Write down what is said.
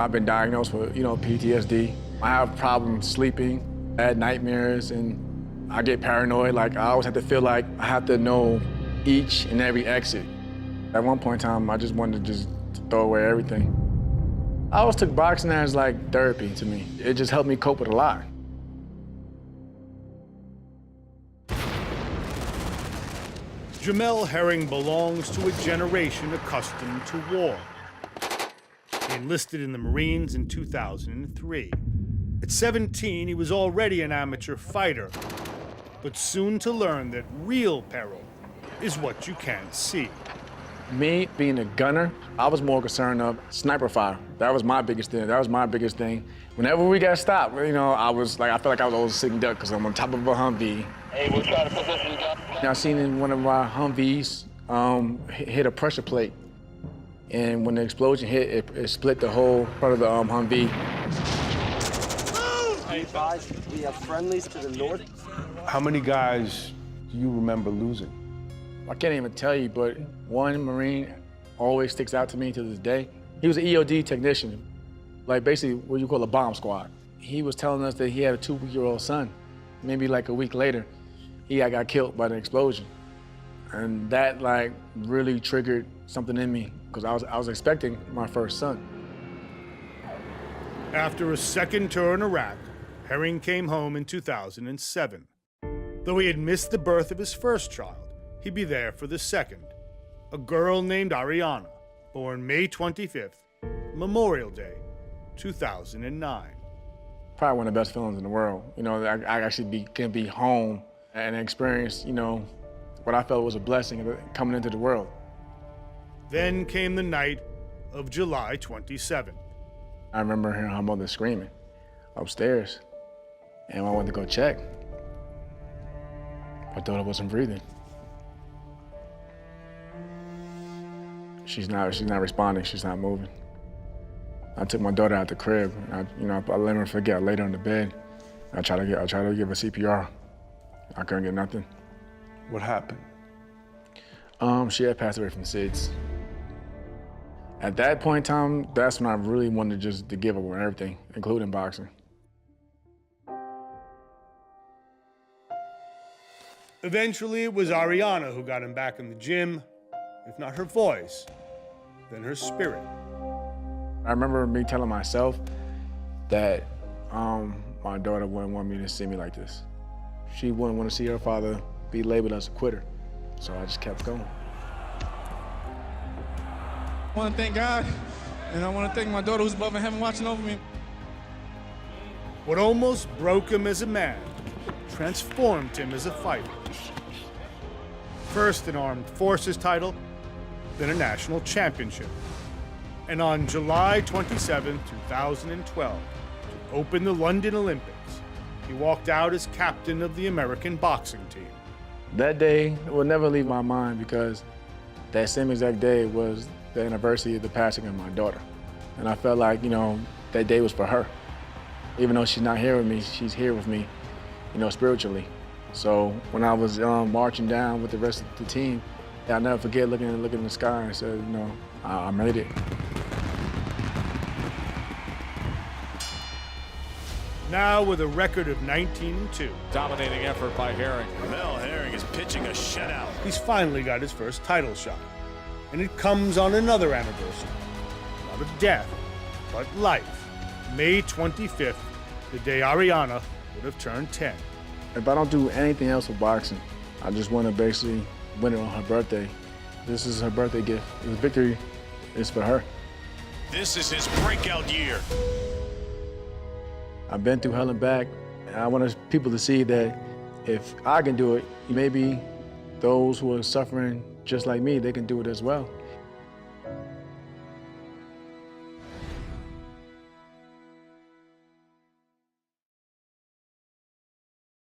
I've been diagnosed with, PTSD. I have problems sleeping, bad nightmares, and I get paranoid. Like, I always have to feel like I have to know each and every exit. At one point in time, I just wanted to just throw away everything. I always took boxing as like therapy to me. It just helped me cope with a lot. Jamel Herring belongs to a generation accustomed to war. He enlisted in the Marines in 2003. At 17, he was already an amateur fighter, but soon to learn that real peril is what you can't see. Me being a gunner, I was more concerned of sniper fire. That was my biggest thing. That was my biggest thing. Whenever we got stopped, I felt like I was always a sitting duck because I'm on top of a Humvee. Hey, we'll try to position you down. I seen in one of our Humvees hit a pressure plate. And when the explosion hit, it split the whole part of the Humvee. Be advised, we have friendlies to the north. How many guys do you remember losing? I can't even tell you, but one Marine always sticks out to me to this day. He was an EOD technician, like basically what you call a bomb squad. He was telling us that he had a 2-week-old son. Maybe like a week later, he got killed by the explosion. And that like really triggered something in me because I was expecting my first son. After a second tour in Iraq, Herring came home in 2007. Though he had missed the birth of his first child, he'd be there for the second, a girl named Ariana, born May 25th, Memorial Day, 2009. Probably one of the best feelings in the world. I actually can be home and experience, what I felt was a blessing coming into the world. Then came the night of July 27th. I remember hearing her mother screaming upstairs, and I went to go check. My daughter wasn't breathing. She's not responding, she's not moving. I took my daughter out the crib. I let her forget. I laid her on the bed. I tried to give her CPR. I couldn't get nothing. What happened? She had passed away from SIDS. At that point in time, that's when I really wanted to give up on everything, including boxing. Eventually, it was Ariana who got him back in the gym. If not her voice, then her spirit. I remember me telling myself that my daughter wouldn't want me to see me like this. She wouldn't want to see her father be labeled as a quitter. So I just kept going. I want to thank God, and I want to thank my daughter who's above in heaven watching over me. What almost broke him as a man transformed him as a fighter. First an armed forces title, then a national championship. And on July 27, 2012, to open the London Olympics, he walked out as captain of the American boxing team. That day will never leave my mind because that same exact day was the anniversary of the passing of my daughter. And I felt like, that day was for her. Even though she's not here with me, she's here with me, spiritually. So when I was marching down with the rest of the team, I'll never forget looking in the sky and said, I made it. Now with a record of 19-2. Dominating effort by Herring. Jamel Herring is pitching a shutout. He's finally got his first title shot. And it comes on another anniversary. Not of death, but life. May 25th, the day Ariana would have turned 10. If I don't do anything else with boxing, I just want to basically win it on her birthday. This is her birthday gift. The victory is for her. This is his breakout year. I've been through hell and back, and I want people to see that if I can do it, maybe those who are suffering just like me, they can do it as well.